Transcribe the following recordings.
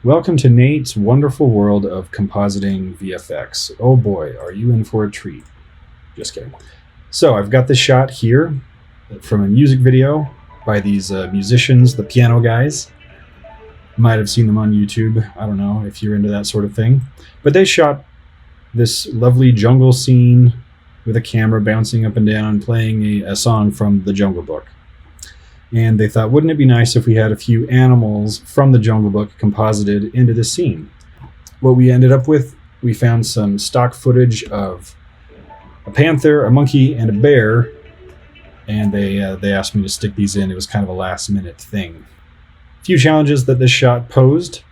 Welcome to Nate's wonderful world of compositing VFX. Oh boy, are you in for a treat. Just kidding. So I've got this shot here from a music video by these musicians, the piano guys. Might have seen them on YouTube. I don't know if you're into that sort of thing. But they shot this lovely jungle scene with a camera bouncing up and down, playing a song from the Jungle Book. And they thought, wouldn't it be nice if we had a few animals from the Jungle Book composited into the scene? What we ended up with, we found some stock footage of a panther, a monkey, and a bear, and they asked me to stick these in. It was kind of a last-minute thing. A few challenges that this shot posed.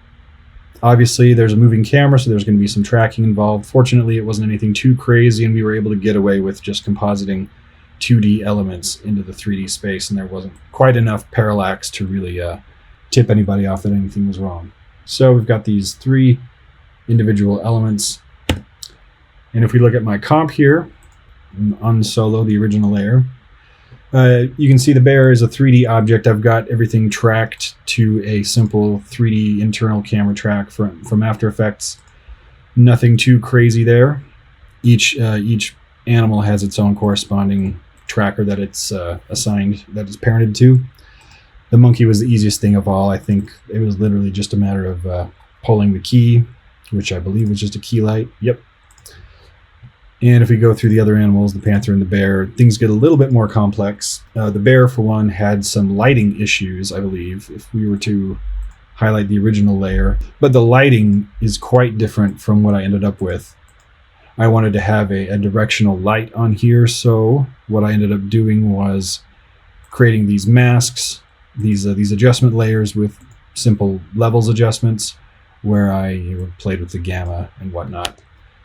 Obviously, there's a moving camera, so there's going to be some tracking involved. Fortunately, it wasn't anything too crazy, and we were able to get away with just compositing 2D elements into the 3D space, and there wasn't quite enough parallax to really tip anybody off that anything was wrong. So we've got these three individual elements, and if we look at my comp here on Solo, the original layer, you can see the bear is a 3D object. I've got everything tracked to a simple 3D internal camera track from After Effects. Nothing too crazy there. Each animal has its own corresponding tracker that it's assigned, that it's parented to. The monkey was the easiest thing of all. I think it was literally just a matter of pulling the key, which I believe was just a key light. Yep. And if we go through the other animals, the panther and the bear, things get a little bit more complex. The bear, for one, had some lighting issues, I believe, if we were to highlight the original layer. But the lighting is quite different from what I ended up with. I wanted to have a directional light on here, so what I ended up doing was creating these masks, these adjustment layers with simple levels adjustments, where I played with the gamma and whatnot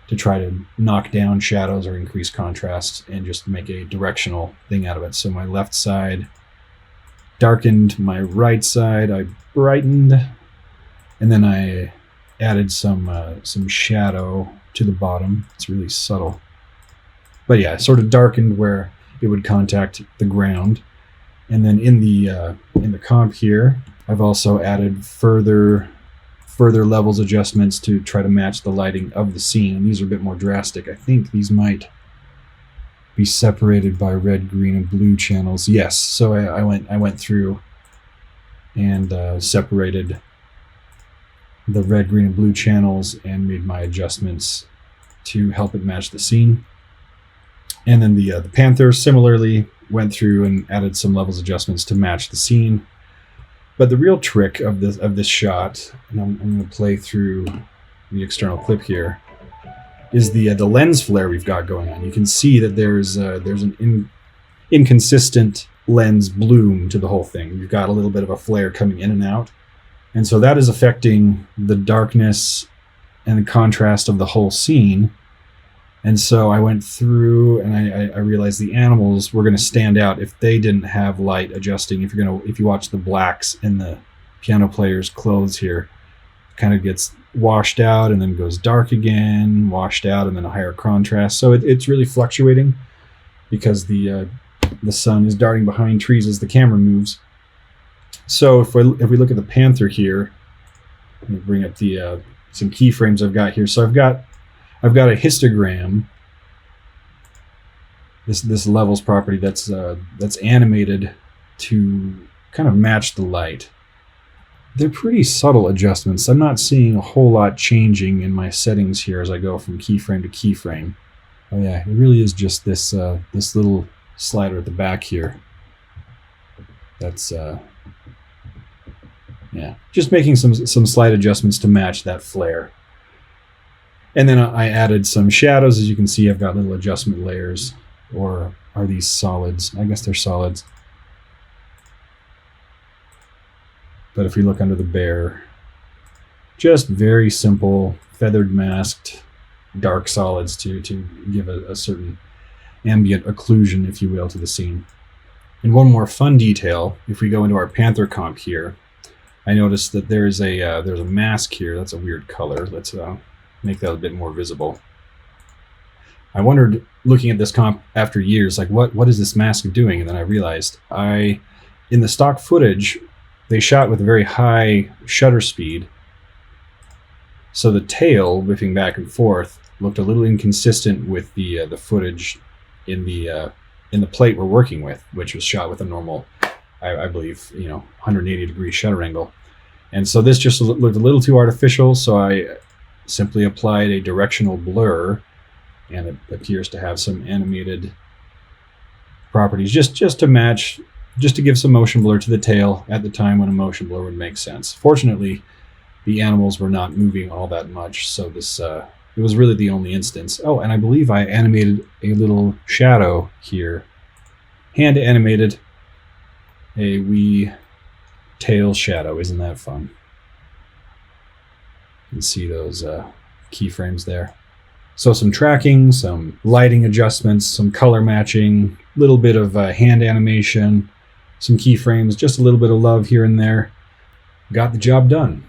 to try to knock down shadows or increase contrast and just make a directional thing out of it. So my left side darkened, my right side I brightened, and then I added some shadow to the bottom. It's really subtle, but yeah, sort of darkened where it would contact the ground. And then in the comp here, I've also added further levels adjustments to try to match the lighting of the scene, and these are a bit more drastic. I think these might be separated by red, green, and blue channels. Yes, so I went through and separated the red, green, and blue channels and made my adjustments to help it match the scene. And then the panther similarly went through and added some levels adjustments to match the scene. But the real trick of this shot, and I'm going to play through the external clip here, is the lens flare we've got going on. You can see that there's an inconsistent lens bloom to the whole thing. You've got a little bit of a flare coming in and out. And so that is affecting the darkness and the contrast of the whole scene. And so I went through and I realized the animals were going to stand out if they didn't have light adjusting. If you watch the blacks in the piano player's clothes here, it kind of gets washed out and then goes dark again, washed out, and then a higher contrast. So it's really fluctuating because the sun is darting behind trees as the camera moves. So if we look at the panther here, let me bring up the some keyframes I've got here. So I've got a histogram, this levels property that's animated to kind of match the light. They're pretty subtle adjustments. I'm not seeing a whole lot changing in my settings here as I go from keyframe to keyframe. Oh yeah, it really is just this little slider at the back here. That's yeah, just making some slight adjustments to match that flare. And then I added some shadows. As you can see, I've got little adjustment layers, or are these solids? I guess they're solids. But if we look under the bear, just very simple feathered masked dark solids to give a certain ambient occlusion, if you will, to the scene. And one more fun detail, if we go into our panther comp here, I noticed that there's a mask here. That's a weird color. Let's make that a bit more visible. I wondered, looking at this comp after years, like what is this mask doing? And then I realized in the stock footage, they shot with a very high shutter speed, So the tail whipping back and forth looked a little inconsistent with the footage in the plate we're working with, which was shot with a normal, I believe, 180-degree shutter angle. And so this just looked a little too artificial, so I simply applied a directional blur, and it appears to have some animated properties just to match, just to give some motion blur to the tail at the time when a motion blur would make sense. Fortunately, the animals were not moving all that much, so this it was really the only instance. Oh, and I believe I animated a little shadow here. Hand animated a wee tail shadow. Isn't that fun? You can see those keyframes there. So some tracking, some lighting adjustments, some color matching, a little bit of hand animation, some keyframes, just a little bit of love here and there. Got the job done.